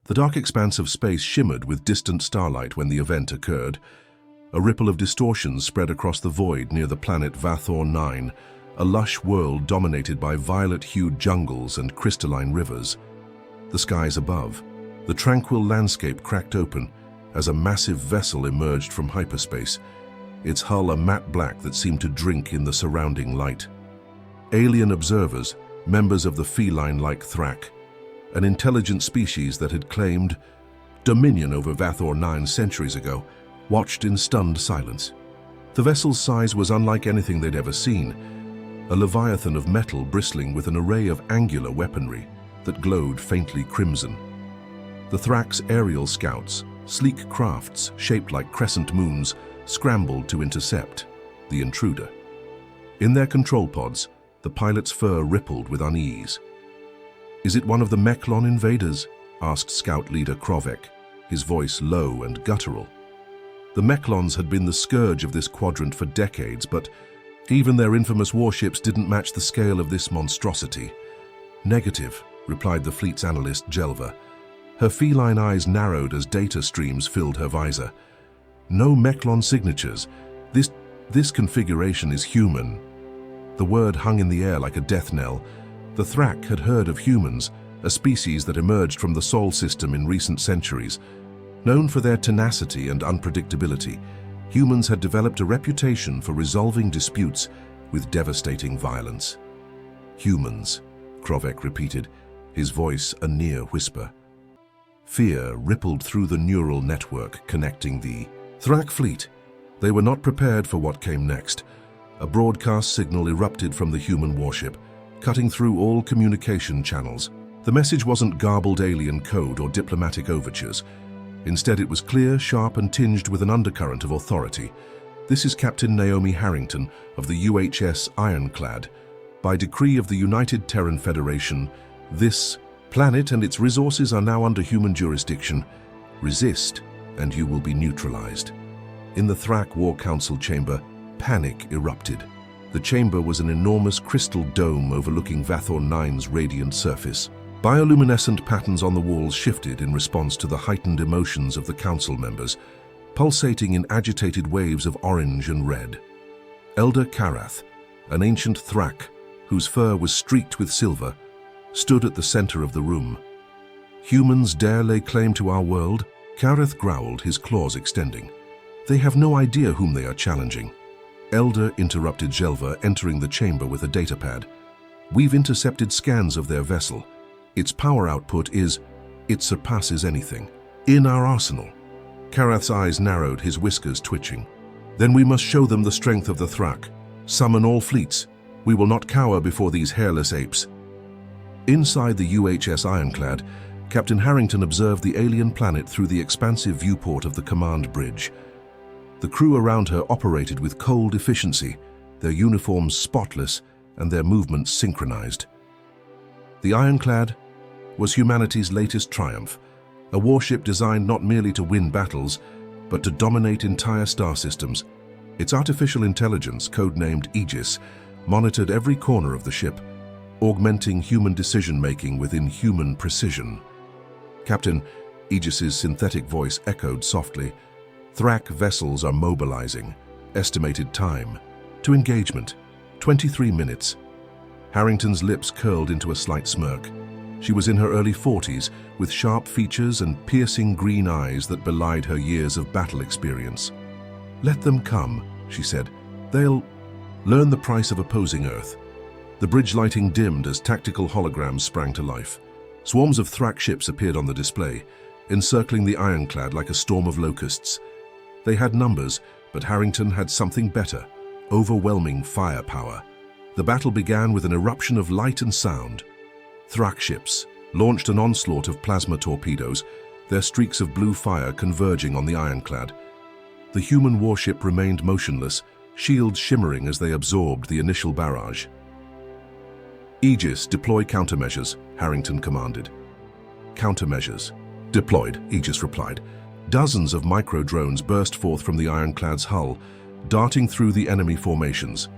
The dark expanse of space shimmered with distant starlight when the event occurred. A ripple of distortion spread across the void near the planet Vathor 9, a lush world dominated by violet-hued jungles and crystalline rivers. The skies above, the tranquil landscape cracked open as a massive vessel emerged from hyperspace, its hull a matte black that seemed to drink in the surrounding light. Alien observers, members of the feline-like Thrak, an intelligent species that had claimed dominion over Vathor 9 centuries ago, watched in stunned silence. The vessel's size was unlike anything they'd ever seen, a leviathan of metal bristling with an array of angular weaponry that glowed faintly crimson. The Thrak's aerial scouts, sleek crafts shaped like crescent moons, scrambled to intercept the intruder. In their control pods, the pilot's fur rippled with unease. "Is it one of the Mechlon invaders?" asked Scout Leader Krovek, his voice low and guttural. The Mechlons had been the scourge of this quadrant for decades, but even their infamous warships didn't match the scale of this monstrosity. "Negative," replied the fleet's analyst Jelva. Her feline eyes narrowed as data streams filled her visor. "No Mechlon signatures. This configuration is human." The word hung in the air like a death knell. The Thrak had heard of humans, a species that emerged from the Sol system in recent centuries. Known for their tenacity and unpredictability, humans had developed a reputation for resolving disputes with devastating violence. "Humans," Krovek repeated, his voice a near whisper. Fear rippled through the neural network connecting the Thrak fleet. They were not prepared for what came next. A broadcast signal erupted from the human warship, cutting through all communication channels. The message wasn't garbled alien code or diplomatic overtures. Instead, it was clear, sharp, and tinged with an undercurrent of authority. "This is Captain Naomi Harrington of the UHS Ironclad. By decree of the United Terran Federation, this planet and its resources are now under human jurisdiction. Resist, and you will be neutralized." In the Thrak War Council chamber, panic erupted. The chamber was an enormous crystal dome overlooking Vathor 9's radiant surface. Bioluminescent patterns on the walls shifted in response to the heightened emotions of the council members, pulsating in agitated waves of orange and red. Elder Karath, an ancient Thrak whose fur was streaked with silver, stood at the center of the room. "Humans dare lay claim to our world?" Karath growled, his claws extending. "They have no idea whom they are challenging." Elder interrupted Jelva, entering the chamber with a datapad. "We've intercepted scans of their vessel. Its power output it surpasses anything in our arsenal." Karath's eyes narrowed, his whiskers twitching. "Then we must show them the strength of the Thrak. Summon all fleets. We will not cower before these hairless apes." Inside the UHS Ironclad, Captain Harrington observed the alien planet through the expansive viewport of the command bridge. The crew around her operated with cold efficiency, their uniforms spotless and their movements synchronized. The Ironclad was humanity's latest triumph, a warship designed not merely to win battles, but to dominate entire star systems. Its artificial intelligence, codenamed Aegis, monitored every corner of the ship, augmenting human decision-making with inhuman precision. "Captain," Aegis's synthetic voice echoed softly, "Thrak vessels are mobilizing. Estimated time to engagement, 23 minutes. Harrington's lips curled into a slight smirk. She was in her early 40s, with sharp features and piercing green eyes that belied her years of battle experience. "Let them come," she said. "They'll learn the price of opposing Earth." The bridge lighting dimmed as tactical holograms sprang to life. Swarms of Thrak ships appeared on the display, encircling the Ironclad like a storm of locusts. They had numbers, but Harrington had something better: overwhelming firepower. The battle began with an eruption of light and sound. Thrak ships launched an onslaught of plasma torpedoes, their streaks of blue fire converging on the Ironclad. The human warship remained motionless, shields shimmering as they absorbed the initial barrage. "Aegis, deploy countermeasures," Harrington commanded. "Countermeasures. Deployed," Aegis replied. Dozens of micro-drones burst forth from the Ironclad's hull, darting through the enemy formations.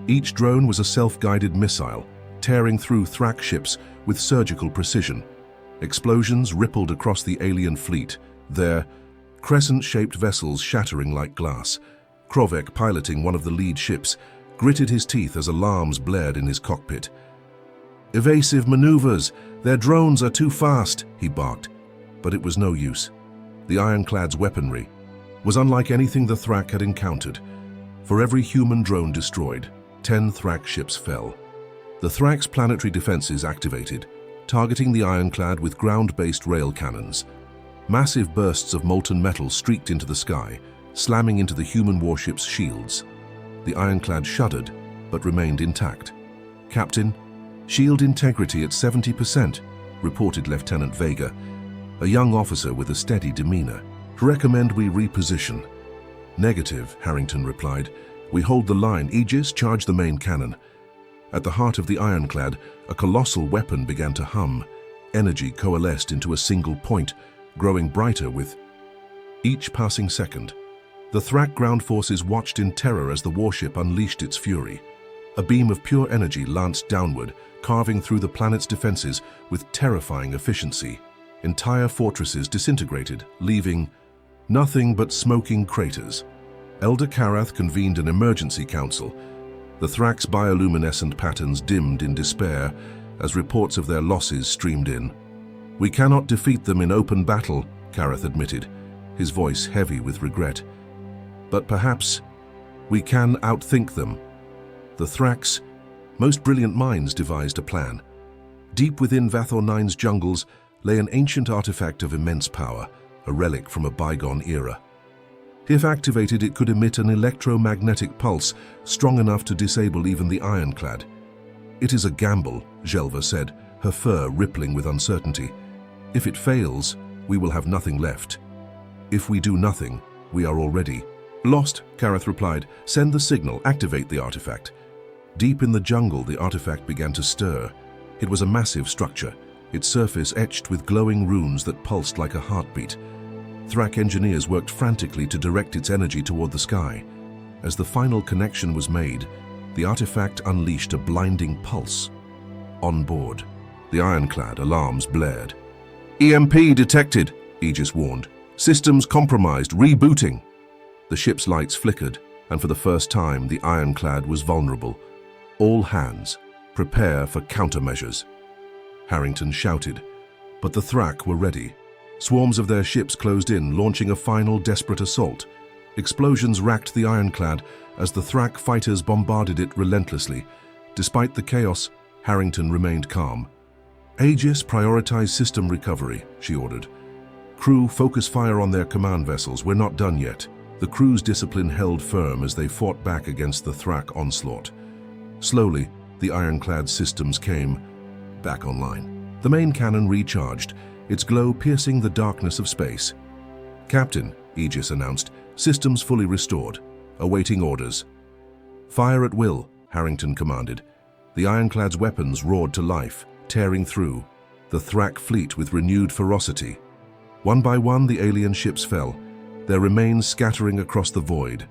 Each drone was a self-guided missile, tearing through Thrak ships with surgical precision. Explosions rippled across the alien fleet, their crescent-shaped vessels shattering like glass. Krovek, piloting one of the lead ships, gritted his teeth as alarms blared in his cockpit. "Evasive maneuvers! Their drones are too fast!" he barked. But it was no use. The ironclad's weaponry was unlike anything the Thrak had encountered. For every human drone destroyed, 10 Thrak ships fell. The Thrak's planetary defenses activated, targeting the ironclad with ground-based rail cannons. Massive bursts of molten metal streaked into the sky, slamming into the human warship's shields. The ironclad shuddered, but remained intact. "Captain, shield integrity at 70%, reported Lieutenant Vega, a young officer with a steady demeanor. "Recommend we reposition." "Negative," Harrington replied. "We hold the line. Aegis, charge the main cannon." At the heart of the ironclad, a colossal weapon began to hum. Energy coalesced into a single point, growing brighter with each passing second. The Thrak ground forces watched in terror as the warship unleashed its fury. A beam of pure energy lanced downward, carving through the planet's defenses with terrifying efficiency. Entire fortresses disintegrated, leaving nothing but smoking craters. Elder Karath convened an emergency council. The Thrak's bioluminescent patterns dimmed in despair as reports of their losses streamed in. "We cannot defeat them in open battle," Karath admitted, his voice heavy with regret. "But perhaps we can outthink them." The Thrak's most brilliant minds devised a plan. Deep within Vathor 9's jungles lay an ancient artifact of immense power, a relic from a bygone era. If activated, it could emit an electromagnetic pulse strong enough to disable even the ironclad. "It is a gamble," Jelva said, her fur rippling with uncertainty. "If it fails, we will have nothing left. If we do nothing, we are already lost," Karath replied. "Send the signal, activate the artifact." Deep in the jungle, the artifact began to stir. It was a massive structure, its surface etched with glowing runes that pulsed like a heartbeat. Thrak engineers worked frantically to direct its energy toward the sky. As the final connection was made, the artifact unleashed a blinding pulse. On board, the ironclad alarms blared. "EMP detected," Aegis warned. "Systems compromised, rebooting." The ship's lights flickered, and for the first time, the ironclad was vulnerable. "All hands, prepare for countermeasures," Harrington shouted. But the Thrak were ready. Swarms of their ships closed in, launching a final desperate assault. Explosions racked the ironclad as the Thrak fighters bombarded it relentlessly. Despite the chaos, Harrington remained calm. "Aegis, prioritize system recovery," she ordered. "Crew, focus fire on their command vessels. We're not done yet." The crew's discipline held firm as they fought back against the Thrak onslaught. Slowly, the ironclad systems came back online. The main cannon recharged, its glow piercing the darkness of space. "Captain," Aegis announced, "systems fully restored. Awaiting orders." "Fire at will," Harrington commanded. The ironclad's weapons roared to life, tearing through the Thrak fleet with renewed ferocity. One by one, the alien ships fell, their remains scattering across the void.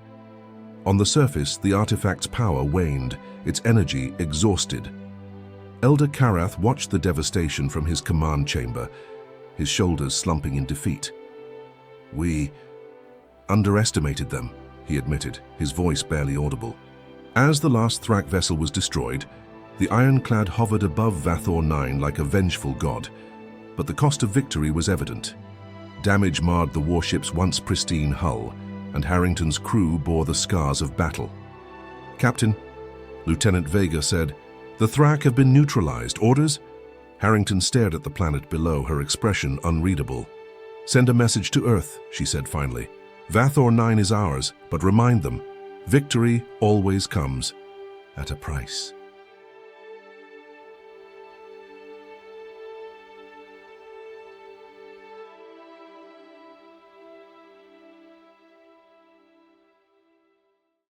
On the surface, the artifact's power waned, its energy exhausted. Elder Karath watched the devastation from his command chamber, his shoulders slumping in defeat. "We underestimated them," he admitted, his voice barely audible. As the last Thrak vessel was destroyed, the ironclad hovered above Vathor 9 like a vengeful god. But the cost of victory was evident. Damage marred the warship's once pristine hull, and Harrington's crew bore the scars of battle. "Captain," Lieutenant Vega said, "the Thrak have been neutralized. Orders?" Harrington stared at the planet below, her expression unreadable. "Send a message to Earth," she said finally. "Vathor 9 is ours, but remind them, victory always comes at a price."